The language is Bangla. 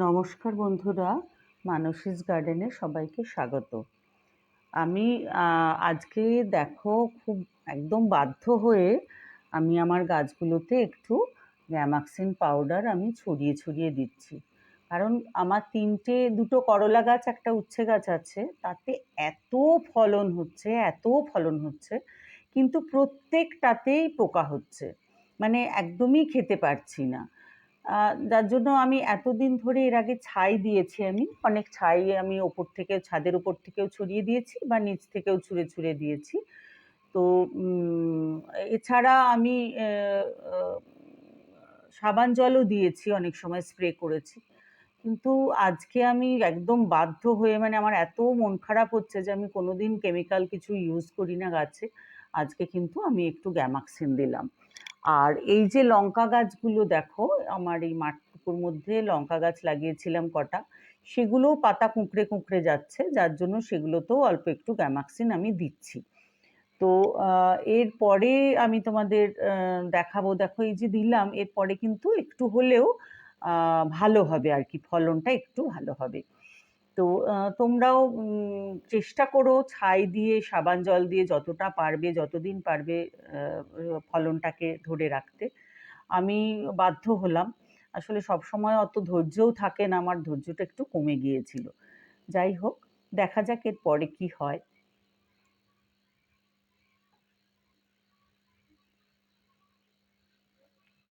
নমস্কার বন্ধুরা, মানসীস গার্ডেনে সবাইকে স্বাগত। আমি আজকে দেখো খুব একদম বাধ্য হয়ে আমি আমার গাছগুলোতে একটু গ্যামাক্সিন পাউডার আমি ছড়িয়ে ছড়িয়ে দিচ্ছি। কারণ আমার 2টো করলা গাছ, একটা উচ্ছে গাছ আছে, তাতে এত এত ফলন হচ্ছে, কিন্তু প্রত্যেকটাতেই পোকা হচ্ছে। মানে একদমই খেতে পারছি না। যার জন্য আমি এতদিন ধরে এর আগে ছাই দিয়েছি আমি। অনেক ছাই আমি ওপর থেকে ছাদের উপর থেকেও ছড়িয়ে দিয়েছি বা নিচ থেকেও ছুঁড়ে, ছুঁড়ে দিয়েছি। তো এছাড়া আমি অ্যা আ সাবান জলও দিয়েছি, অনেক সময় স্প্রে করেছি। কিন্তু আজকে আমি একদম বাধ্য হয়ে, মানে আমার এত মন খারাপ হচ্ছে যে আমি কোনোদিন কেমিক্যাল কিছু ইউজ করি না গাছে। আজকে কিন্তু আমি একটু গ্যামাক্সিন দিলাম। আর এই যে লঙ্কা গাছগুলো দেখো, আমার এই মাঠটুকুর মধ্যে লঙ্কা গাছ লাগিয়েছিলাম কটা, সেগুলোও পাতা কুঁকড়ে, কুঁকড়ে যাচ্ছে। যার জন্য সেগুলোতেও অল্প একটু গ্যামাক্সিন আমি দিচ্ছি। তো এরপরে আমি তোমাদের দেখাবো। দেখো এই যে দিলাম, এরপরে কিন্তু একটু হলেও ভালো হবে আরকি, ফলনটা একটু ভালো হবে। তো তোমরাও চেষ্টা করো ছাই দিয়ে, সাবান জল দিয়ে যতটা পারবে, যতদিন পারবে ফলনটাকে ধরে রাখতে। আমি বাধ্য হলাম। আসলে সবসময় অত ধৈর্যও থাকে না, আমার ধৈর্যটা একটু কমে গিয়েছিল। যাই হোক, দেখা যাক এরপরে কি হয়।